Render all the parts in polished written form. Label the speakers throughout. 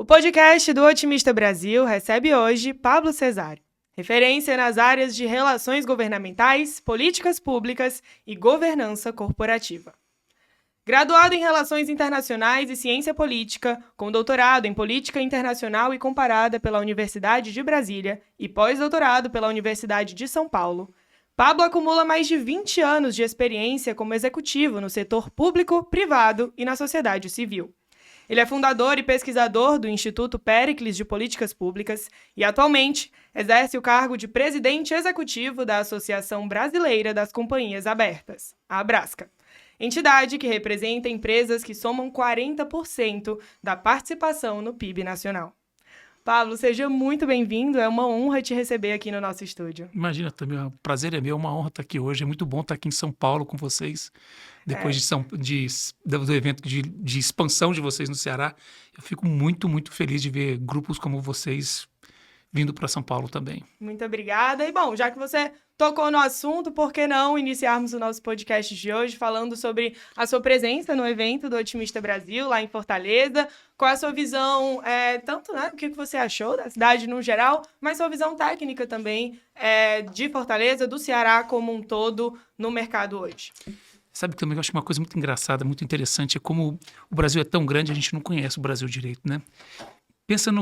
Speaker 1: O podcast do Otimista Brasil recebe hoje Pablo Cesário, referência nas áreas de relações governamentais, políticas públicas e governança corporativa. Graduado em Relações Internacionais e Ciência Política, com doutorado em Política Internacional e Comparada pela Universidade de Brasília e pós-doutorado pela Universidade de São Paulo, Pablo acumula mais de 20 anos de experiência como executivo no setor público, privado e na sociedade civil. Ele é fundador e pesquisador do Instituto Péricles de Políticas Públicas e, atualmente, exerce o cargo de presidente executivo da Associação Brasileira das Companhias Abertas, a Abrasca, entidade que representa empresas que somam 40% da participação no PIB nacional. Pablo, seja muito bem-vindo, é uma honra te receber aqui no nosso estúdio.
Speaker 2: Imagina, também, o prazer é meu, é uma honra estar aqui hoje, é muito bom estar aqui em São Paulo com vocês, depois do evento de expansão de vocês no Ceará. Eu fico muito, muito feliz de ver grupos como vocês vindo para São Paulo também.
Speaker 1: Muito obrigada. E, bom, já que você tocou no assunto, por que não iniciarmos o nosso podcast de hoje falando sobre a sua presença no evento do Otimista Brasil, lá em Fortaleza, qual é a sua visão, tanto o que você achou da cidade no geral, mas sua visão técnica também de Fortaleza, do Ceará como um todo no mercado hoje.
Speaker 2: Sabe que também eu acho uma coisa muito engraçada, muito interessante, é como o Brasil é tão grande, a gente não conhece o Brasil direito, né? Pensa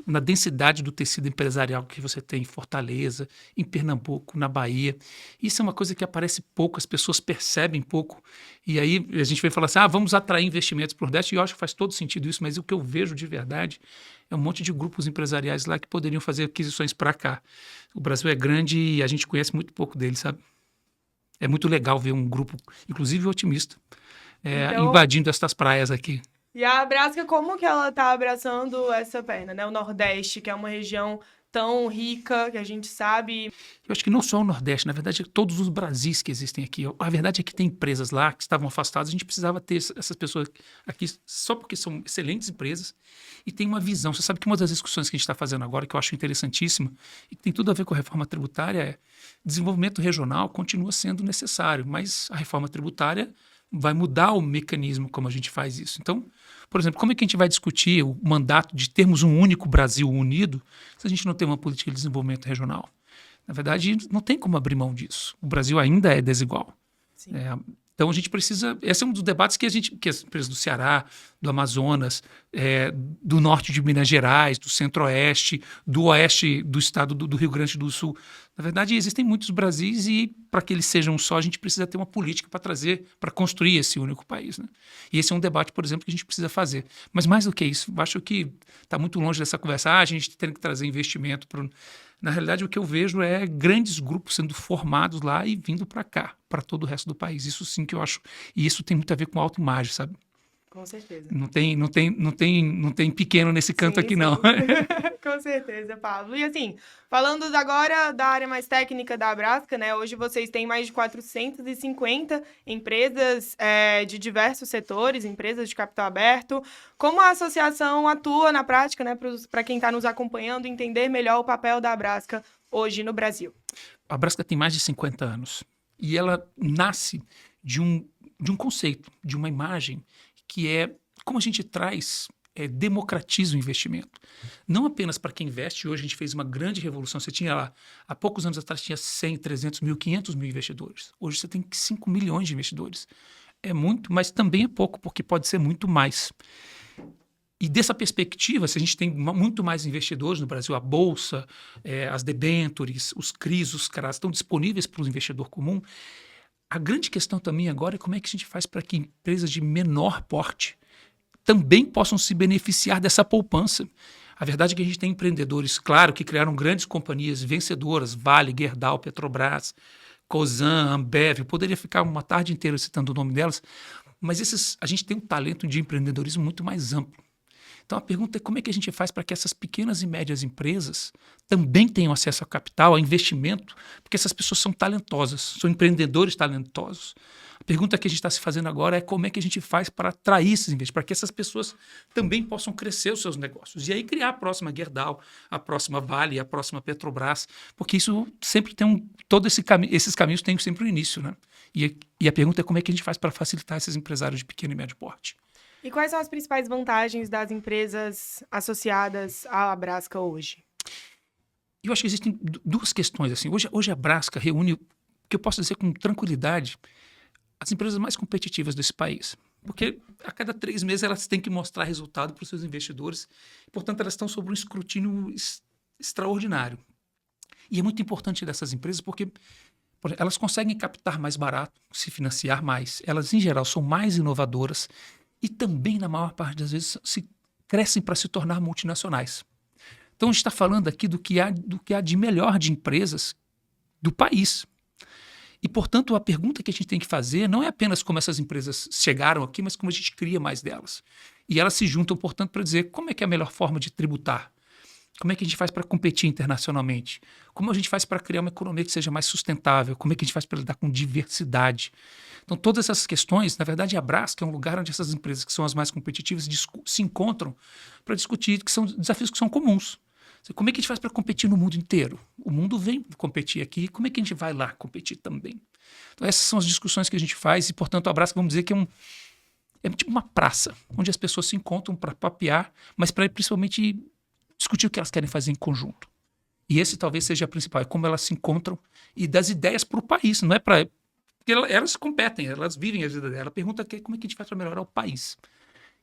Speaker 2: na densidade do tecido empresarial que você tem em Fortaleza, em Pernambuco, na Bahia. Isso é uma coisa que aparece pouco, as pessoas percebem pouco. E aí a gente vai falar assim, vamos atrair investimentos para o Nordeste, e eu acho que faz todo sentido isso, mas o que eu vejo de verdade é um monte de grupos empresariais lá que poderiam fazer aquisições para cá. O Brasil é grande e a gente conhece muito pouco dele, sabe? É muito legal ver um grupo, inclusive otimista, invadindo estas praias aqui.
Speaker 1: E a Abrasca, como que ela está abraçando essa perna, né? O Nordeste, que é uma região tão rica, que a gente sabe.
Speaker 2: Eu acho que não só o Nordeste, na verdade, todos os Brasis que existem aqui. A verdade é que tem empresas lá que estavam afastadas, a gente precisava ter essas pessoas aqui só porque são excelentes empresas e tem uma visão. Você sabe que uma das discussões que a gente está fazendo agora, que eu acho interessantíssima e que tem tudo a ver com a reforma tributária, é desenvolvimento regional continua sendo necessário, mas a reforma tributária vai mudar o mecanismo como a gente faz isso. Então, por exemplo, como é que a gente vai discutir o mandato de termos um único Brasil unido se a gente não tem uma política de desenvolvimento regional? Na verdade, não tem como abrir mão disso. O Brasil ainda é desigual. Então, a gente precisa... Esse é um dos debates que as empresas do Ceará, do Amazonas, do norte de Minas Gerais, do centro-oeste, do oeste do estado do Rio Grande do Sul. Na verdade, existem muitos Brasis e, para que eles sejam só, a gente precisa ter uma política para construir esse único país, né? E esse é um debate, por exemplo, que a gente precisa fazer. Mas mais do que isso, eu acho que está muito longe dessa conversa. A gente tem que trazer investimento para... Na realidade, o que eu vejo é grandes grupos sendo formados lá e vindo para cá, para todo o resto do país. Isso sim que eu acho. E isso tem muito a ver com autoimagem, sabe?
Speaker 1: Com certeza.
Speaker 2: Não tem pequeno nesse canto aqui, não.
Speaker 1: Com certeza, Pablo. E assim, falando agora da área mais técnica da Abrasca, né? Hoje vocês têm mais de 450 empresas de diversos setores, empresas de capital aberto. Como a associação atua na prática, né? Para quem está nos acompanhando, entender melhor o papel da Abrasca hoje no Brasil.
Speaker 2: A Abrasca tem mais de 50 anos. E ela nasce de um conceito, de uma imagem, que é como a gente democratiza o investimento. Não apenas para quem investe, hoje a gente fez uma grande revolução. Você tinha lá, há poucos anos atrás, tinha 100, 300 mil, 500 mil investidores. Hoje você tem 5 milhões de investidores. É muito, mas também é pouco, porque pode ser muito mais. E dessa perspectiva, se a gente tem muito mais investidores no Brasil, a Bolsa, as debêntures, os CRIs, os CRAs estão disponíveis para o investidor comum. A grande questão também agora é como é que a gente faz para que empresas de menor porte também possam se beneficiar dessa poupança. A verdade é que a gente tem empreendedores, claro, que criaram grandes companhias vencedoras, Vale, Gerdau, Petrobras, Cosan, Ambev. Eu poderia ficar uma tarde inteira citando o nome delas, mas a gente tem um talento de empreendedorismo muito mais amplo. Então a pergunta é como é que a gente faz para que essas pequenas e médias empresas também tenham acesso a capital, a investimento, porque essas pessoas são talentosas, são empreendedores talentosos. A pergunta que a gente está se fazendo agora é como é que a gente faz para atrair esses investidores, para que essas pessoas também possam crescer os seus negócios. E aí criar a próxima Gerdau, a próxima Vale, a próxima Petrobras, porque isso sempre tem esses caminhos têm sempre um início, né? E a pergunta é como é que a gente faz para facilitar esses empresários de pequeno e médio porte.
Speaker 1: E quais são as principais vantagens das empresas associadas à Abrasca hoje?
Speaker 2: Eu acho que existem duas questões. Assim. Hoje a Abrasca reúne, que eu posso dizer com tranquilidade, as empresas mais competitivas desse país. Porque a cada 3 meses elas têm que mostrar resultado para os seus investidores. Portanto, elas estão sob um escrutínio extraordinário. E é muito importante dessas empresas porque por exemplo, elas conseguem captar mais barato, se financiar mais. Elas, em geral, são mais inovadoras e também, na maior parte das vezes, crescem para se tornar multinacionais. Então, a gente está falando aqui do que há de melhor de empresas do país. E, portanto, a pergunta que a gente tem que fazer não é apenas como essas empresas chegaram aqui, mas como a gente cria mais delas. E elas se juntam, portanto, para dizer como é que é a melhor forma de tributar. Como é que a gente faz para competir internacionalmente? Como a gente faz para criar uma economia que seja mais sustentável? Como é que a gente faz para lidar com diversidade? Então, todas essas questões, na verdade, a Abrasca é um lugar onde essas empresas que são as mais competitivas se encontram para discutir, que são desafios que são comuns. Como é que a gente faz para competir no mundo inteiro? O mundo vem competir aqui, como é que a gente vai lá competir também? Então, essas são as discussões que a gente faz e, portanto, a Abrasca, vamos dizer que é tipo uma praça, onde as pessoas se encontram para papear, mas para principalmente discutir o que elas querem fazer em conjunto. E esse talvez seja a principal, é como elas se encontram e das ideias para o país, não é para... Porque elas competem, elas vivem a vida dela. Ela pergunta como é que a gente faz para melhorar o país.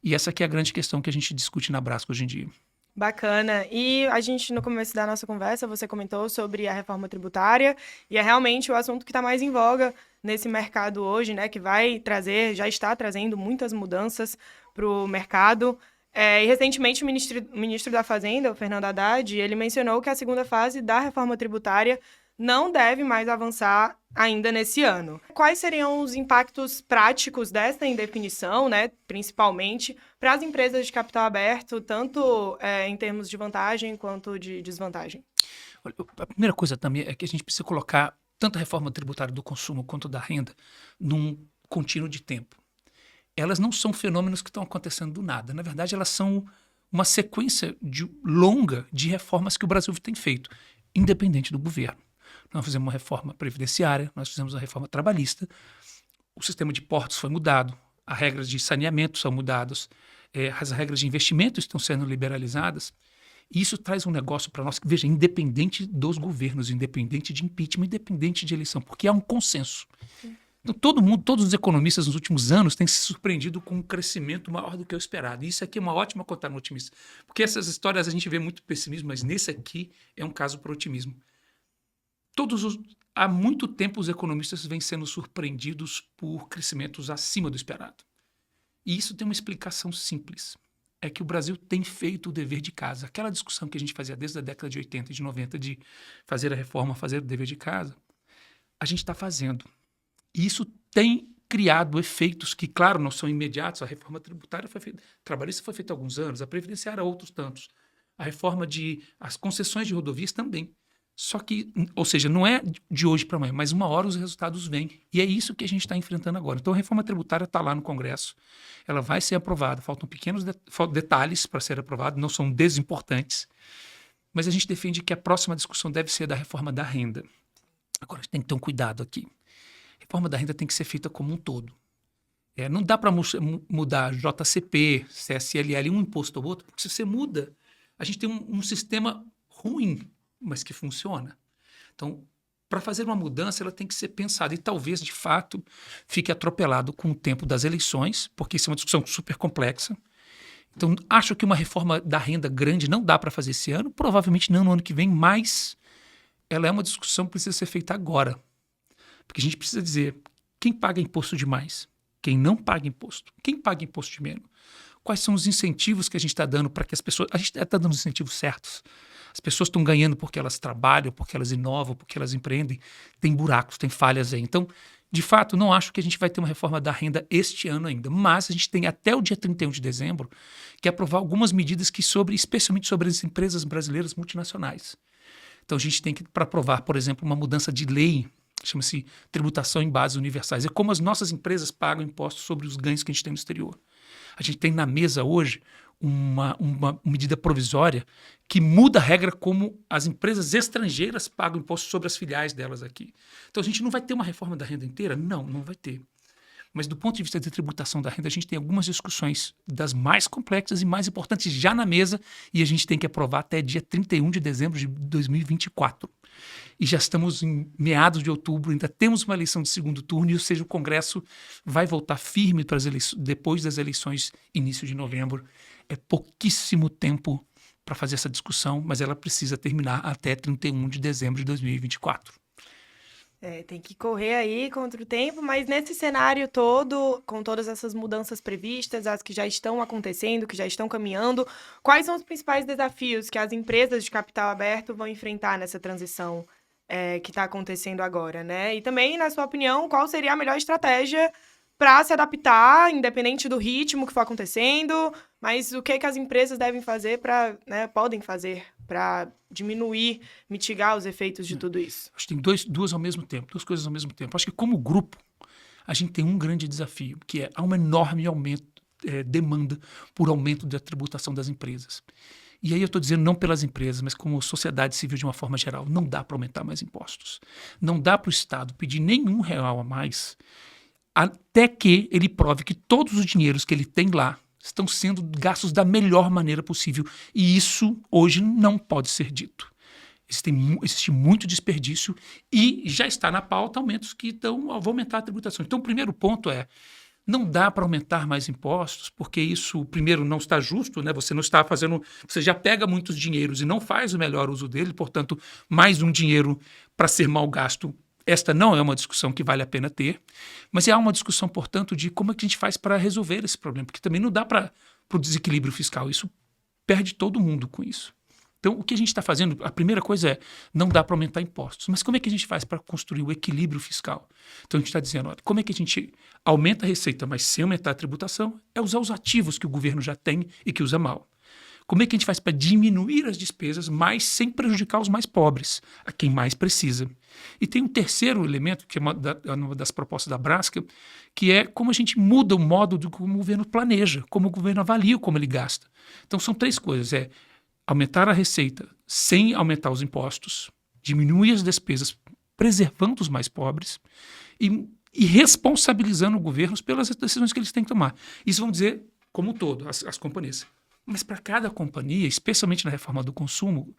Speaker 2: E essa aqui é a grande questão que a gente discute na Abrasca hoje em dia.
Speaker 1: Bacana. E a gente, no começo da nossa conversa, você comentou sobre a reforma tributária, e é realmente o assunto que está mais em voga nesse mercado hoje, né? Que vai trazer, já está trazendo muitas mudanças para o mercado. E recentemente o ministro da Fazenda, o Fernando Haddad, ele mencionou que a segunda fase da reforma tributária não deve mais avançar ainda nesse ano. Quais seriam os impactos práticos dessa indefinição, né, principalmente para as empresas de capital aberto, tanto em termos de vantagem quanto de desvantagem?
Speaker 2: Olha, a primeira coisa também é que a gente precisa colocar tanto a reforma tributária do consumo quanto da renda num contínuo de tempo. Elas não são fenômenos que estão acontecendo do nada. Na verdade, elas são uma sequência longa de reformas que o Brasil tem feito, independente do governo. Nós fizemos uma reforma previdenciária, nós fizemos uma reforma trabalhista, o sistema de portos foi mudado, as regras de saneamento são mudadas, as regras de investimento estão sendo liberalizadas, e isso traz um negócio para nós que, veja, independente dos governos, independente de impeachment, independente de eleição, porque há um consenso. Sim. Então, todos os economistas nos últimos anos têm se surpreendido com um crescimento maior do que o esperado. E isso aqui é uma ótima cotada no otimismo. Porque essas histórias a gente vê muito pessimismo, mas nesse aqui é um caso para otimismo. Há muito tempo os economistas vêm sendo surpreendidos por crescimentos acima do esperado. E isso tem uma explicação simples. É que o Brasil tem feito o dever de casa. Aquela discussão que a gente fazia desde a década de 80 e de 90 de fazer a reforma, fazer o dever de casa, a gente está fazendo. E isso tem criado efeitos que, claro, não são imediatos. A reforma tributária foi feita, a trabalhista foi feita há alguns anos, a previdenciária há outros tantos. A reforma as concessões de rodovias também. Só que, ou seja, não é de hoje para amanhã, mas uma hora os resultados vêm. E é isso que a gente está enfrentando agora. Então, a reforma tributária está lá no Congresso, ela vai ser aprovada. Faltam pequenos detalhes para ser aprovada, não são desimportantes. Mas a gente defende que a próxima discussão deve ser da reforma da renda. Agora, a gente tem que ter um cuidado aqui. A reforma da renda tem que ser feita como um todo. Não dá para mudar JCP, CSLL, um imposto ou outro, porque se você muda, a gente tem um sistema ruim, mas que funciona. Então, para fazer uma mudança, ela tem que ser pensada e talvez, de fato, fique atropelado com o tempo das eleições, porque isso é uma discussão super complexa. Então, acho que uma reforma da renda grande não dá para fazer esse ano, provavelmente não no ano que vem, mas ela é uma discussão que precisa ser feita agora. Porque a gente precisa dizer quem paga imposto demais, quem não paga imposto, quem paga imposto de menos. Quais são os incentivos que a gente está dando para que as pessoas... A gente está dando os incentivos certos. As pessoas estão ganhando porque elas trabalham, porque elas inovam, porque elas empreendem. Tem buracos, tem falhas aí. Então, de fato, não acho que a gente vai ter uma reforma da renda este ano ainda. Mas a gente tem até o dia 31 de dezembro que aprovar algumas medidas que especialmente sobre as empresas brasileiras multinacionais. Então, a gente tem que, para aprovar, por exemplo, uma mudança de lei, chama-se tributação em bases universais. É como as nossas empresas pagam impostos sobre os ganhos que a gente tem no exterior. A gente tem na mesa hoje uma medida provisória que muda a regra como as empresas estrangeiras pagam imposto sobre as filiais delas aqui. Então, a gente não vai ter uma reforma da renda inteira? Não vai ter. Mas do ponto de vista de tributação da renda, a gente tem algumas discussões das mais complexas e mais importantes já na mesa e a gente tem que aprovar até dia 31 de dezembro de 2024. E já estamos em meados de outubro, ainda temos uma eleição de segundo turno, ou seja, o Congresso vai voltar firme para as eleições, depois das eleições, início de novembro. É pouquíssimo tempo para fazer essa discussão, mas ela precisa terminar até 31 de dezembro de 2024.
Speaker 1: Tem que correr aí contra o tempo, mas nesse cenário todo, com todas essas mudanças previstas, as que já estão acontecendo, que já estão caminhando, quais são os principais desafios que as empresas de capital aberto vão enfrentar nessa transição que está acontecendo agora, né? E também, na sua opinião, qual seria a melhor estratégia para se adaptar, independente do ritmo que for acontecendo, mas o que as empresas devem fazer podem fazer para diminuir, mitigar os efeitos de tudo isso?
Speaker 2: Acho que tem duas coisas ao mesmo tempo. Acho que como grupo, a gente tem um grande desafio, que há uma enorme demanda por aumento da tributação das empresas. E aí eu estou dizendo não pelas empresas, mas como sociedade civil de uma forma geral. Não dá para aumentar mais impostos. Não dá para o Estado pedir nenhum real a mais, até que ele prove que todos os dinheiros que ele tem lá estão sendo gastos da melhor maneira possível. E isso hoje não pode ser dito. Existe muito desperdício e já está na pauta aumentos que vão aumentar a tributação. Então, o primeiro ponto não dá para aumentar mais impostos, porque isso, primeiro, não está justo, né? Você já pega muitos dinheiros e não faz o melhor uso dele, portanto, mais um dinheiro para ser mal gasto. Esta não é uma discussão que vale a pena ter, mas há uma discussão, portanto, de como é que a gente faz para resolver esse problema, porque também não dá para o desequilíbrio fiscal, isso perde todo mundo com isso. Então, o que a gente está fazendo, a primeira coisa não dá para aumentar impostos, mas como é que a gente faz para construir o equilíbrio fiscal? Então, a gente está dizendo, olha, como é que a gente aumenta a receita, mas sem aumentar a tributação? É usar os ativos que o governo já tem e que usa mal. Como é que a gente faz para diminuir as despesas, mas sem prejudicar os mais pobres, a quem mais precisa? E tem um terceiro elemento, que é uma das propostas da Braskem, que é como a gente muda o modo como o governo planeja, como o governo avalia como ele gasta. Então, são três coisas. Aumentar a receita sem aumentar os impostos, diminuir as despesas, preservando os mais pobres e responsabilizando governos pelas decisões que eles têm que tomar. Isso vamos dizer como um todo, as companhias. Mas para cada companhia, especialmente na reforma do consumo,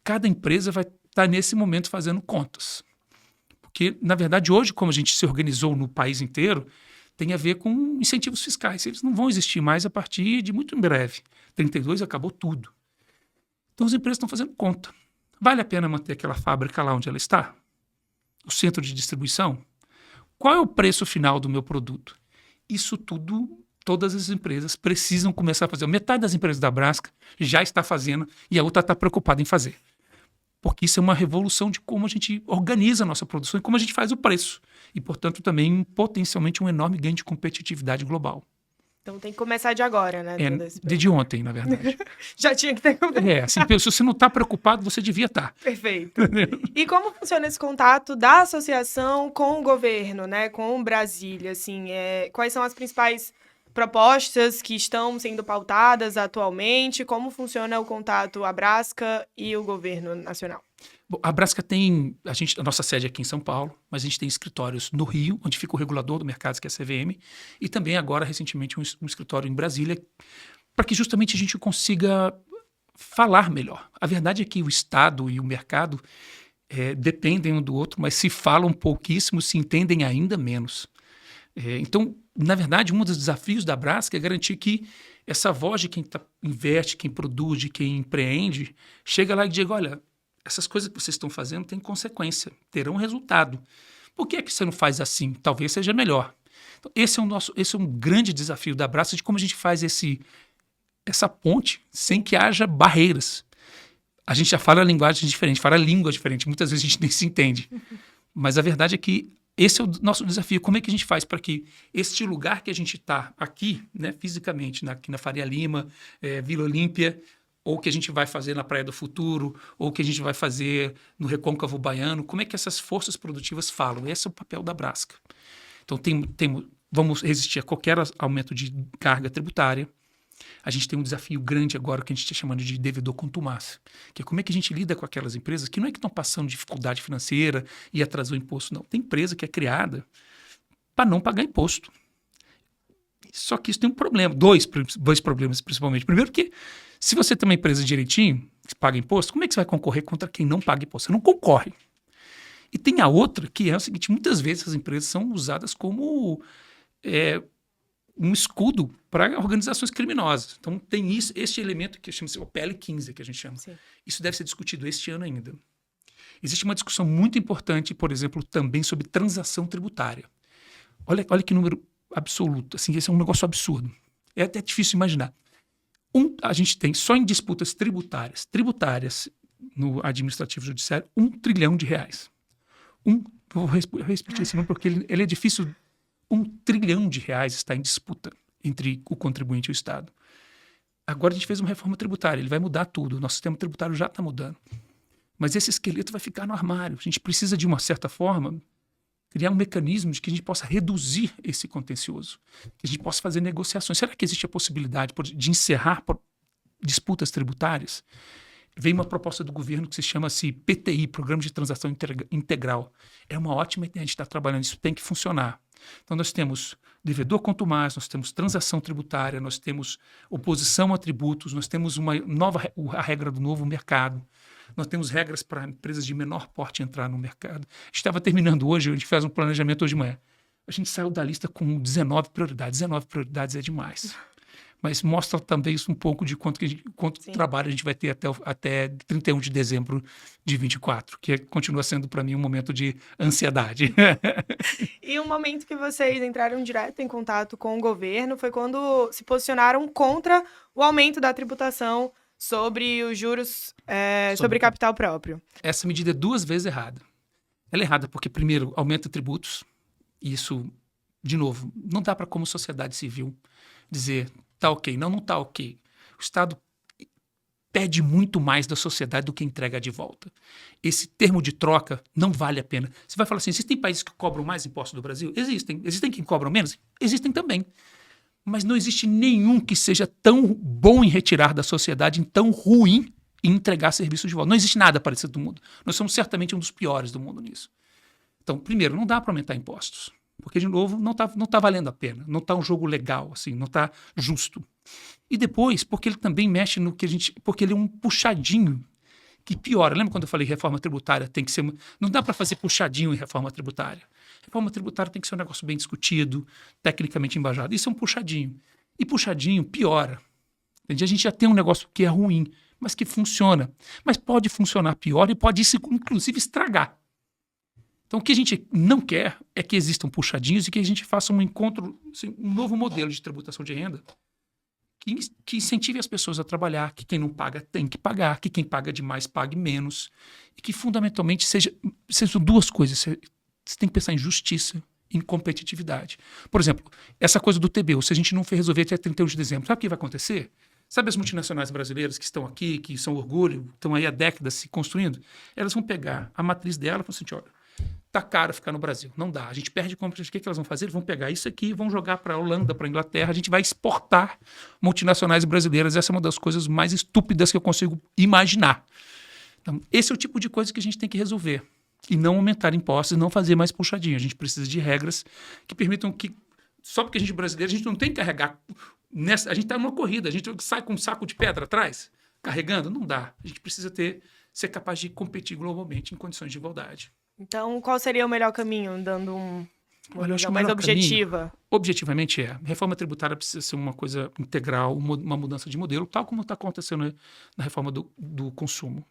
Speaker 2: cada empresa vai estar nesse momento fazendo contas. Porque, na verdade, hoje, como a gente se organizou no país inteiro, tem a ver com incentivos fiscais. Eles não vão existir mais a partir de muito em breve. 32 acabou tudo. Então, as empresas estão fazendo conta. Vale a pena manter aquela fábrica lá onde ela está? O centro de distribuição? Qual é o preço final do meu produto? Isso tudo, todas as empresas precisam começar a fazer. Metade das empresas da Braskem já está fazendo e a outra está preocupada em fazer. Porque isso é uma revolução de como a gente organiza a nossa produção e como a gente faz o preço. E, portanto, também potencialmente um enorme ganho de competitividade global.
Speaker 1: Então tem que começar de agora, né?
Speaker 2: De ontem, na verdade.
Speaker 1: Já tinha que ter começado.
Speaker 2: Se você não está preocupado, você devia estar.
Speaker 1: Perfeito. E como funciona esse contato da associação com o governo, né? Com Brasília, assim, quais são as principais propostas que estão sendo pautadas atualmente? Como funciona o contato a Braskem e o governo nacional?
Speaker 2: Bom, a Braskem tem, a nossa sede é aqui em São Paulo, mas a gente tem escritórios no Rio, onde fica o regulador do mercado, que é a CVM, e também agora, recentemente, um escritório em Brasília, para que justamente a gente consiga falar melhor. A verdade é que o Estado e o mercado dependem um do outro, mas se falam pouquíssimo, se entendem ainda menos. Então, na verdade, um dos desafios da Braskem é garantir que essa voz de quem investe, quem produz, quem empreende, chega lá e diga, olha, essas coisas que vocês estão fazendo têm consequência, terão resultado. Por que é que você não faz assim? Talvez seja melhor. Então, esse é um grande desafio da Braskem, de como a gente faz essa ponte sem que haja barreiras. A gente já fala linguagem diferente, fala língua diferente, muitas vezes a gente nem se entende. Mas a verdade é que esse é o nosso desafio. Como é que a gente faz para que este lugar que a gente está aqui, né, fisicamente, aqui na Faria Lima, Vila Olímpia, ou que a gente vai fazer na Praia do Futuro, ou que a gente vai fazer no Recôncavo Baiano, como é que essas forças produtivas falam? Esse é o papel da Braskem. Então, vamos resistir a qualquer aumento de carga tributária. A gente tem um desafio grande agora que a gente está chamando de devedor contumaz, que é como é que a gente lida com aquelas empresas que não é que estão passando dificuldade financeira e atrasou o imposto, não. Tem empresa que é criada para não pagar imposto. Só que isso tem um problema, dois problemas principalmente. Primeiro que, se você tem uma empresa direitinho, que paga imposto, como é que você vai concorrer contra quem não paga imposto? Você não concorre. E tem a outra, que é o seguinte, muitas vezes as empresas são usadas como um escudo para organizações criminosas. Então tem este elemento que chama-se o PL 15, que a gente chama.
Speaker 1: Sim.
Speaker 2: Isso deve ser discutido este ano ainda. Existe uma discussão muito importante, por exemplo, também sobre transação tributária. Olha que número absoluto. Assim, esse é um negócio absurdo. É até difícil imaginar. A gente tem só em disputas tributárias no administrativo judiciário, R$1 trilhão. Vou repetir esse número porque ele é difícil. R$1 trilhão está em disputa entre o contribuinte e o Estado. Agora a gente fez uma reforma tributária, ele vai mudar tudo. O nosso sistema tributário já está mudando. Mas esse esqueleto vai ficar no armário. A gente precisa, de uma certa forma, criar um mecanismo de que a gente possa reduzir esse contencioso, que a gente possa fazer negociações. Será que existe a possibilidade de encerrar disputas tributárias? Veio uma proposta do governo que se chama-se PTI, Programa de Transação Integral. É uma ótima ideia, a gente está trabalhando, isso tem que funcionar. Então nós temos devedor contumaz, nós temos transação tributária, nós temos oposição a tributos, nós temos a regra do novo mercado, nós temos regras para empresas de menor porte entrar no mercado. Estava terminando hoje, a gente fez um planejamento hoje de manhã. A gente saiu da lista com 19 prioridades. 19 prioridades é demais. Mas mostra também isso um pouco de quanto trabalho a gente vai ter até 31 de dezembro de 24, que continua sendo para mim um momento de ansiedade.
Speaker 1: E um momento que vocês entraram direto em contato com o governo foi quando se posicionaram contra o aumento da tributação sobre os juros sobre capital próprio.
Speaker 2: Essa medida é 2 vezes errada. Ela é errada porque, primeiro, aumenta tributos. E isso, de novo, não dá para, como sociedade civil, dizer tá ok. Não tá ok. O Estado pede muito mais da sociedade do que entrega de volta. Esse termo de troca não vale a pena. Você vai falar assim, existem países que cobram mais impostos do Brasil? Existem. Existem quem cobram menos? Existem também. Mas não existe nenhum que seja tão bom em retirar da sociedade e tão ruim em entregar serviços de volta. Não existe nada parecido no mundo. Nós somos certamente um dos piores do mundo nisso. Então, primeiro, não dá para aumentar impostos. Porque, de novo, não tá valendo a pena. Não está um jogo legal, assim, não está justo. E depois, porque ele também mexe no que porque ele é um puxadinho que piora. Lembra quando eu falei reforma tributária tem que ser... Não dá para fazer puxadinho em reforma tributária. Reforma tributária tem que ser um negócio bem discutido, tecnicamente embasado. Isso é um puxadinho. E puxadinho piora. Entende? A gente já tem um negócio que é ruim, mas que funciona. Mas pode funcionar pior e pode, inclusive, estragar. Então, o que a gente não quer é que existam puxadinhos e que a gente faça um encontro, assim, um novo modelo de tributação de renda que incentive as pessoas a trabalhar, que quem não paga tem que pagar, que quem paga demais pague menos, e que, fundamentalmente, sejam 2 coisas. Você tem que pensar em justiça e em competitividade. Por exemplo, essa coisa do TBU, se a gente não resolver até 31 de dezembro, sabe o que vai acontecer? Sabe as multinacionais brasileiras que estão aqui, que são orgulho, estão aí há décadas se construindo? Elas vão pegar a matriz dela e falar assim, olha, tá caro ficar no Brasil, não dá. A gente perde compras, o que elas vão fazer? Eles vão pegar isso aqui e vão jogar para a Holanda, para a Inglaterra, a gente vai exportar multinacionais brasileiras. Essa é uma das coisas mais estúpidas que eu consigo imaginar. Então, esse é o tipo de coisa que a gente tem que resolver. E não aumentar impostos, não fazer mais puxadinho. A gente precisa de regras que permitam que, só porque a gente é brasileiro, a gente não tem que carregar. A gente está numa corrida, a gente sai com um saco de pedra atrás, carregando, não dá. A gente precisa ser capaz de competir globalmente em condições de igualdade.
Speaker 1: Então, qual seria o melhor caminho, dando uma visão mais
Speaker 2: melhor
Speaker 1: objetiva?
Speaker 2: Caminho, objetivamente reforma tributária precisa ser uma coisa integral, uma mudança de modelo, tal como está acontecendo na reforma do consumo.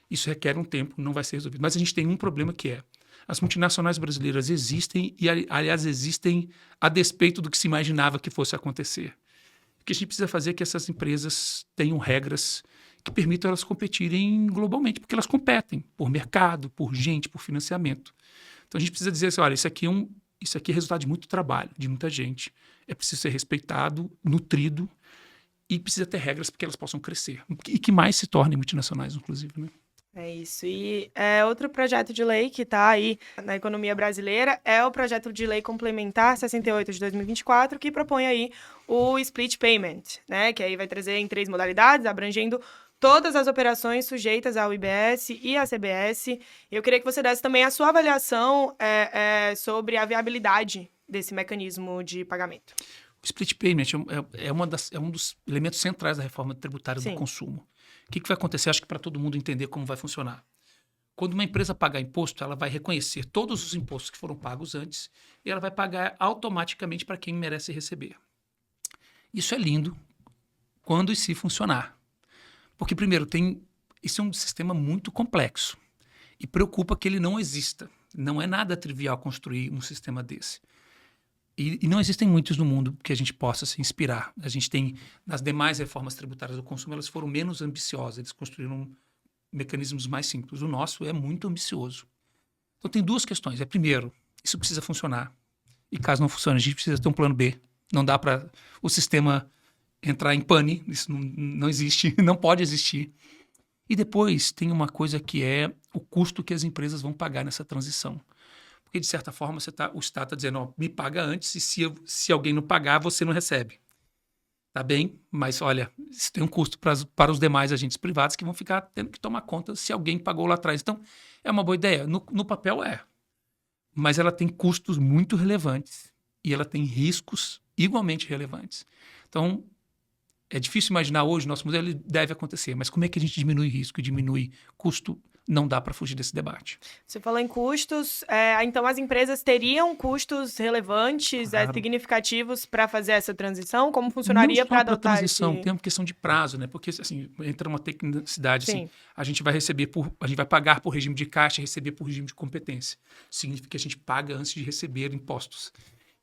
Speaker 2: Isso requer um tempo, não vai ser resolvido. Mas a gente tem um problema que as multinacionais brasileiras existem e, aliás, existem a despeito do que se imaginava que fosse acontecer. O que a gente precisa fazer é que essas empresas tenham regras que permitam elas competirem globalmente, porque elas competem por mercado, por gente, por financiamento. Então a gente precisa dizer assim, olha, isso aqui é resultado de muito trabalho, de muita gente. É preciso ser respeitado, nutrido e precisa ter regras para que elas possam crescer. E que mais se tornem multinacionais, inclusive, né?
Speaker 1: É isso. E outro projeto de lei que está aí na economia brasileira é o projeto de lei complementar 68 de 2024, que propõe aí o split payment, né? Que aí vai trazer em 3 modalidades, abrangendo todas as operações sujeitas ao IBS e à CBS. Eu queria que você desse também a sua avaliação sobre a viabilidade desse mecanismo de pagamento?
Speaker 2: O split payment é um dos elementos centrais da reforma tributária
Speaker 1: Sim.
Speaker 2: do consumo. O que vai acontecer? Acho que para todo mundo entender como vai funcionar. Quando uma empresa pagar imposto, ela vai reconhecer todos os impostos que foram pagos antes e ela vai pagar automaticamente para quem merece receber. Isso é lindo quando e se funcionar. Porque, primeiro, isso é um sistema muito complexo e preocupa que ele não exista. Não é nada trivial construir um sistema desse. E não existem muitos no mundo que a gente possa se inspirar. A gente tem, nas demais reformas tributárias do consumo, elas foram menos ambiciosas. Eles construíram mecanismos mais simples. O nosso é muito ambicioso. Então, tem duas questões. Primeiro, isso precisa funcionar. E caso não funcione, a gente precisa ter um plano B. Não dá para o sistema entrar em pane. Isso não existe, não pode existir. E depois tem uma coisa que é o custo que as empresas vão pagar nessa transição. Porque, de certa forma, o Estado está dizendo, me paga antes e se alguém não pagar, você não recebe. Tá bem, mas olha, isso tem um custo para os demais agentes privados que vão ficar tendo que tomar conta se alguém pagou lá atrás. Então, é uma boa ideia. No papel mas ela tem custos muito relevantes e ela tem riscos igualmente relevantes. Então, é difícil imaginar hoje, o nosso modelo deve acontecer, mas como é que a gente diminui risco e diminui custo? Não dá para fugir desse debate.
Speaker 1: Você falou em custos, então as empresas teriam custos relevantes,
Speaker 2: Claro. Significativos
Speaker 1: para fazer essa transição? Como funcionaria para adotar
Speaker 2: transição, tem uma questão de prazo, né? Porque assim, entra uma tecnicidade, assim, a gente vai pagar por regime de caixa e receber por regime de competência. Significa que a gente paga antes de receber impostos.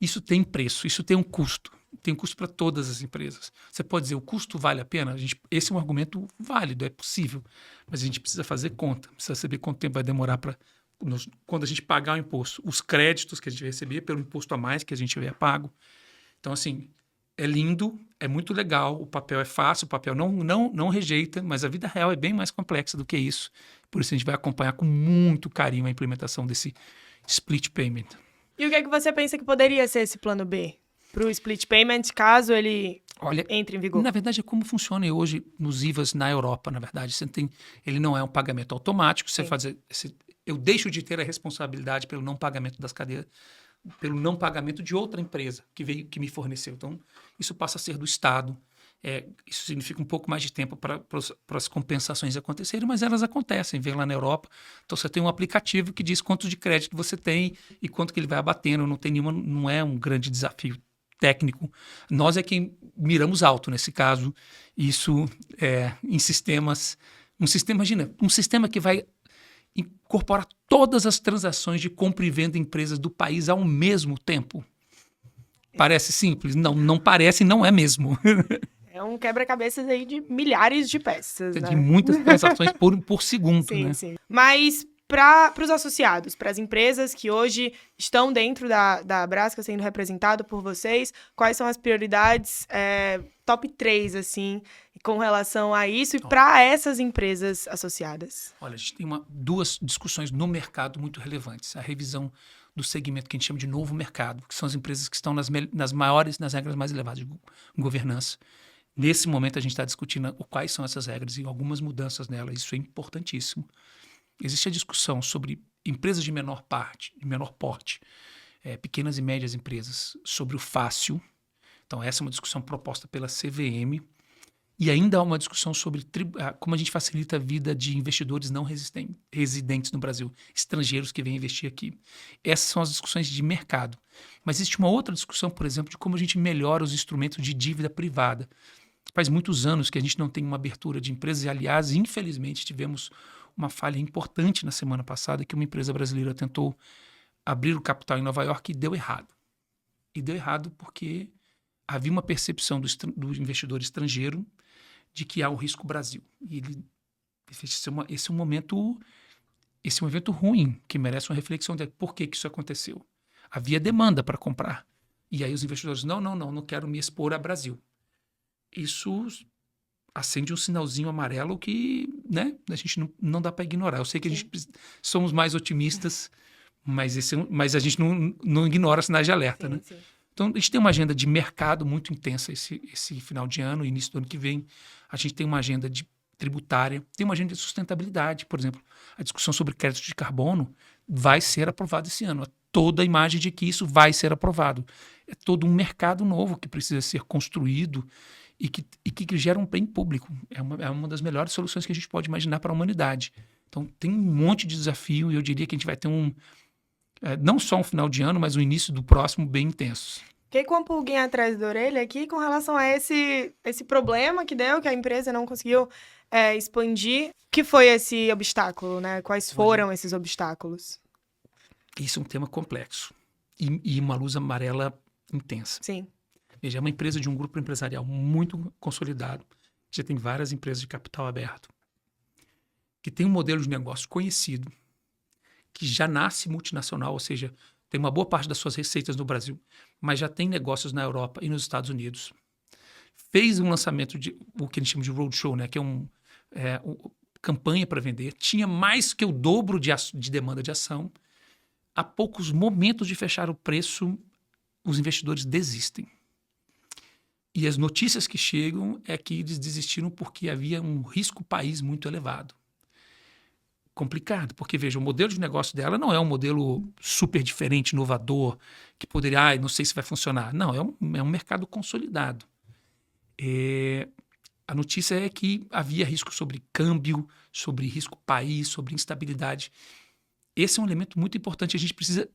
Speaker 2: Isso tem preço, isso tem um custo. Tem um custo para todas as empresas. Você pode dizer, o custo vale a pena? Esse é um argumento válido, é possível. Mas a gente precisa fazer conta, precisa saber quanto tempo vai demorar para, quando a gente pagar o imposto, os créditos que a gente vai receber pelo imposto a mais que a gente tiver pago. Então, assim, é lindo, é muito legal, o papel é fácil, o papel não rejeita, mas a vida real é bem mais complexa do que isso. Por isso a gente vai acompanhar com muito carinho a implementação desse split payment.
Speaker 1: E o que é que você pensa que poderia ser esse plano B para o split payment, caso ele entre em vigor?
Speaker 2: Na verdade, é como funciona hoje nos IVAs na Europa, na verdade. Ele não é um pagamento automático. Eu deixo de ter a responsabilidade pelo não pagamento das cadeias, pelo não pagamento de outra empresa que me forneceu. Então, isso passa a ser do Estado. Isso significa um pouco mais de tempo para as compensações acontecerem, mas elas acontecem, vem lá na Europa. Então, você tem um aplicativo que diz quanto de crédito você tem e quanto que ele vai abatendo. Não é um grande desafio técnico. Nós é quem miramos alto nesse caso. Isso em sistemas... Imagina, um sistema que vai incorporar todas as transações de compra e venda de empresas do país ao mesmo tempo. Parece simples? Não parece e não é mesmo.
Speaker 1: É um quebra-cabeças aí de milhares de peças, né?
Speaker 2: De muitas transações por segundo,
Speaker 1: sim,
Speaker 2: né?
Speaker 1: Sim. Mas para os associados, para as empresas que hoje estão dentro da Abrasca sendo representado por vocês, quais são as prioridades top 3, assim, com relação a isso e para essas empresas associadas?
Speaker 2: Olha, a gente tem duas discussões no mercado muito relevantes. A revisão do segmento que a gente chama de novo mercado, que são as empresas que estão nas regras mais elevadas de governança. Nesse momento, a gente está discutindo quais são essas regras e algumas mudanças nelas. Isso é importantíssimo. Existe a discussão sobre empresas de menor porte, pequenas e médias empresas, sobre o fácil. Então, essa é uma discussão proposta pela CVM. E ainda há uma discussão sobre como a gente facilita a vida de investidores não residentes no Brasil, estrangeiros que vêm investir aqui. Essas são as discussões de mercado. Mas existe uma outra discussão, por exemplo, de como a gente melhora os instrumentos de dívida privada. Faz muitos anos que a gente não tem uma abertura de empresas e, aliás, infelizmente, tivemos uma falha importante na semana passada que uma empresa brasileira tentou abrir o capital em Nova York e deu errado. E deu errado porque havia uma percepção do investidor estrangeiro de que há o risco Brasil. E esse é um momento ruim, que merece uma reflexão de por que isso aconteceu. Havia demanda para comprar. E aí os investidores, não quero me expor a Brasil. Isso acende um sinalzinho amarelo que, né, a gente não dá para ignorar. Eu sei que a gente somos mais otimistas, mas a gente não ignora sinais de alerta, né?
Speaker 1: Sim.
Speaker 2: Então, a gente tem uma agenda de mercado muito intensa esse final de ano, início do ano que vem. A gente tem uma agenda tributária, tem uma agenda de sustentabilidade. Por exemplo, a discussão sobre crédito de carbono vai ser aprovada esse ano. toda a imagem de que isso vai ser aprovado. É todo um mercado novo que precisa ser construído e que gera um bem público. É uma das melhores soluções que a gente pode imaginar para a humanidade. Então, tem um monte de desafio e eu diria que a gente vai ter não só um final de ano, mas um início do próximo bem intenso.
Speaker 1: Fiquei com uma pulguinha atrás da orelha aqui com relação a esse problema que deu, que a empresa não conseguiu expandir. O que foi esse obstáculo, né? Quais foram esses obstáculos?
Speaker 2: Isso é um tema complexo e uma luz amarela intensa.
Speaker 1: Sim.
Speaker 2: Veja, é uma empresa de um grupo empresarial muito consolidado, já tem várias empresas de capital aberto, que tem um modelo de negócio conhecido, que já nasce multinacional, ou seja, tem uma boa parte das suas receitas no Brasil, mas já tem negócios na Europa e nos Estados Unidos. Fez um lançamento de o que a gente chama de roadshow, né, que é campanha para vender, tinha mais que o dobro de demanda de ação. A poucos momentos de fechar o preço, os investidores desistem. E as notícias que chegam é que eles desistiram porque havia um risco país muito elevado. Complicado, porque, veja, o modelo de negócio dela não é um modelo super diferente, inovador, que poderia, não sei se vai funcionar. Não, é um mercado consolidado. A notícia é que havia risco sobre câmbio, sobre risco país, sobre instabilidade. Esse é um elemento muito importante. A gente precisa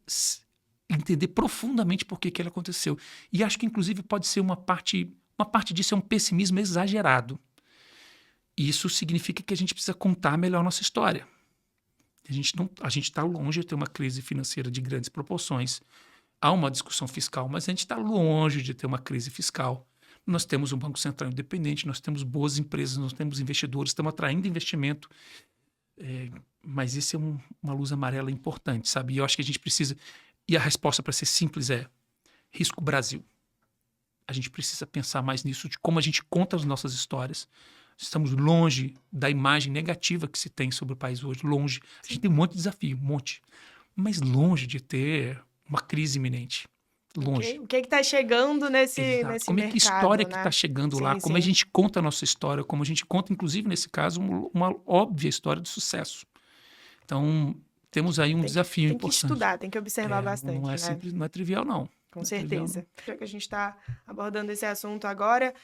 Speaker 2: entender profundamente por que ele aconteceu. E acho que, inclusive, pode ser uma parte disso é um pessimismo exagerado. Isso significa que a gente precisa contar melhor a nossa história. A gente está longe de ter uma crise financeira de grandes proporções. Há uma discussão fiscal, mas a gente está longe de ter uma crise fiscal. Nós temos um Banco Central independente, nós temos boas empresas, nós temos investidores, estamos atraindo investimento. Mas isso é uma luz amarela importante, sabe? E eu acho que a gente precisa... E a resposta, para ser simples, é risco Brasil. A gente precisa pensar mais nisso, de como a gente conta as nossas histórias. Estamos longe da imagem negativa que se tem sobre o país hoje, longe. A gente tem um monte de desafio, mas longe de ter uma crise iminente. Longe.
Speaker 1: O que está chegando nesse mercado?
Speaker 2: Como é que a história que está chegando lá, como a gente conta a nossa história, como a gente conta, inclusive, nesse caso, uma óbvia história de sucesso. Então, temos aí um desafio importante.
Speaker 1: Tem que estudar, tem que observar bastante.
Speaker 2: Não é simples, não é trivial, não.
Speaker 1: Com certeza. Já que a gente está abordando esse assunto agora,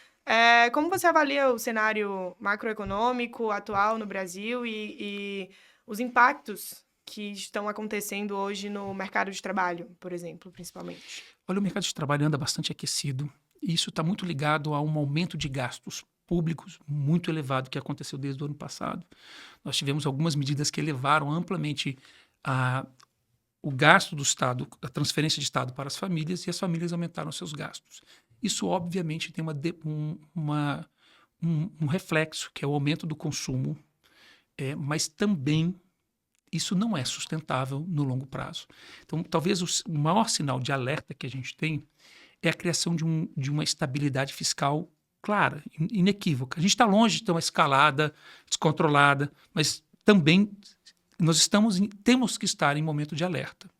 Speaker 1: como você avalia o cenário macroeconômico atual no Brasil e os impactos que estão acontecendo hoje no mercado de trabalho, por exemplo, principalmente?
Speaker 2: Olha, o mercado de trabalho anda bastante aquecido e isso está muito ligado a um aumento de gastos públicos muito elevado que aconteceu desde o ano passado. Nós tivemos algumas medidas que elevaram amplamente o gasto do Estado, a transferência de Estado para as famílias, e as famílias aumentaram seus gastos. Isso, obviamente, tem um reflexo, que é o aumento do consumo, mas também isso não é sustentável no longo prazo. Então, talvez o maior sinal de alerta que a gente tem é a criação de uma estabilidade fiscal clara, inequívoca. A gente está longe de ter uma escalada descontrolada, mas também temos que estar em momento de alerta.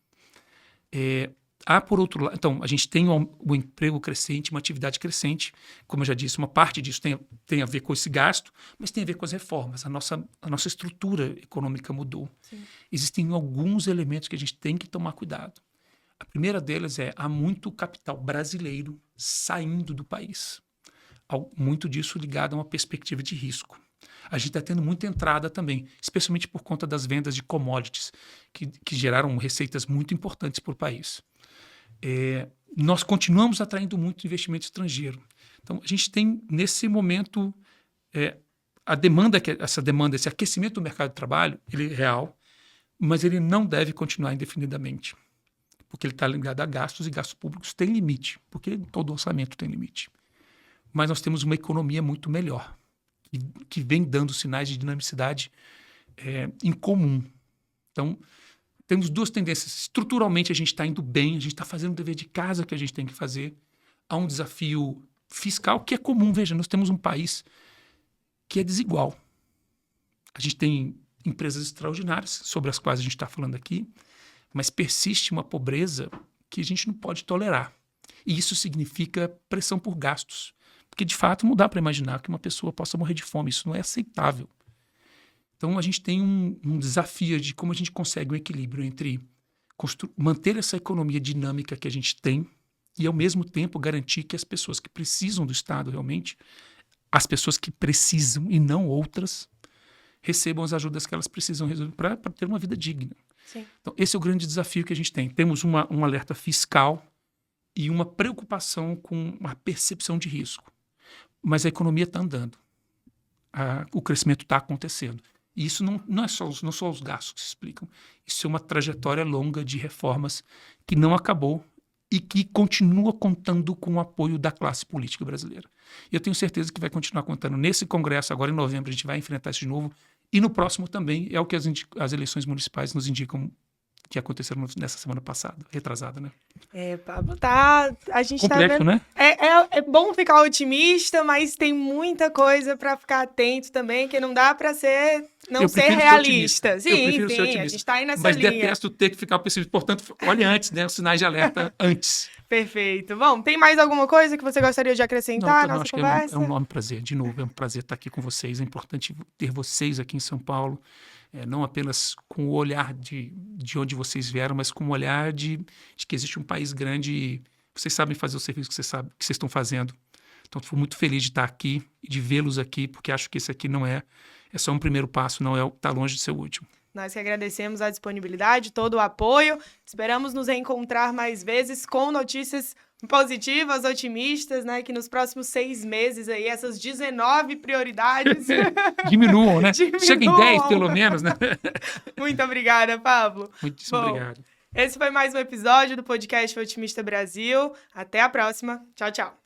Speaker 2: Por outro lado, então, a gente tem o emprego crescente, uma atividade crescente. Como eu já disse, uma parte disso tem a ver com esse gasto, mas tem a ver com as reformas. A nossa estrutura econômica mudou. Sim. Existem alguns elementos que a gente tem que tomar cuidado. A primeira delas há muito capital brasileiro saindo do país. Muito disso ligado a uma perspectiva de risco. A gente está tendo muita entrada também, especialmente por conta das vendas de commodities, que geraram receitas muito importantes para o país. Nós continuamos atraindo muito investimento estrangeiro. Então, a gente tem, nesse momento, esse aquecimento do mercado de trabalho, ele é real, mas ele não deve continuar indefinidamente, porque ele está ligado a gastos, e gastos públicos têm limite, porque todo orçamento tem limite. Mas nós temos uma economia muito melhor, que vem dando sinais de dinamicidade incomum. Então, temos duas tendências. Estruturalmente, a gente está indo bem, a gente está fazendo o dever de casa que a gente tem que fazer. Há um desafio fiscal que é comum. Veja, nós temos um país que é desigual. A gente tem empresas extraordinárias, sobre as quais a gente está falando aqui, mas persiste uma pobreza que a gente não pode tolerar. E isso significa pressão por gastos. Porque, de fato, não dá para imaginar que uma pessoa possa morrer de fome. Isso não é aceitável. Então, a gente tem um desafio de como a gente consegue um equilíbrio entre manter essa economia dinâmica que a gente tem e, ao mesmo tempo, garantir que as pessoas que precisam do Estado realmente, as pessoas que precisam e não outras, recebam as ajudas que elas precisam para ter uma vida digna.
Speaker 1: Sim.
Speaker 2: Então, esse é o grande desafio que a gente tem. Temos um alerta fiscal e uma preocupação com a percepção de risco. Mas a economia está andando. O crescimento está acontecendo. E isso não só os gastos que se explicam. Isso é uma trajetória longa de reformas que não acabou e que continua contando com o apoio da classe política brasileira. E eu tenho certeza que vai continuar contando. Nesse Congresso, agora em novembro, a gente vai enfrentar isso de novo. E no próximo também é o que as eleições municipais nos indicam que aconteceram nessa semana passada, retrasada, né?
Speaker 1: Pablo, a gente
Speaker 2: complexo,
Speaker 1: tá vendo,
Speaker 2: né?
Speaker 1: É bom ficar otimista, mas tem muita coisa para ficar atento também, que não dá para ser realista. Sim,
Speaker 2: eu prefiro ser otimista.
Speaker 1: A gente está aí nessa
Speaker 2: mas
Speaker 1: linha.
Speaker 2: Detesto ter que ficar pessimista. Portanto, olhe antes, né? Os sinais de alerta antes.
Speaker 1: Perfeito. Bom, tem mais alguma coisa que você gostaria de acrescentar na nossa conversa?
Speaker 2: É um enorme prazer. De novo, é um prazer estar aqui com vocês. É importante ter vocês aqui em São Paulo. Não apenas com o olhar de onde vocês vieram, mas com o olhar de que existe um país grande e vocês sabem fazer o serviço que vocês estão fazendo. Então, estou muito feliz de estar aqui e de vê-los aqui, porque acho que esse aqui não é só um primeiro passo, está longe de ser o último.
Speaker 1: Nós que agradecemos a disponibilidade, todo o apoio. Esperamos nos reencontrar mais vezes com notícias positivas, otimistas, né? Que nos próximos 6 meses aí, essas 19 prioridades...
Speaker 2: Diminuam, né? Chega em 10, pelo menos, né?
Speaker 1: Muito obrigada, Pablo.
Speaker 2: Muitíssimo obrigado.
Speaker 1: Esse foi mais um episódio do podcast Otimista Brasil. Até a próxima. Tchau, tchau.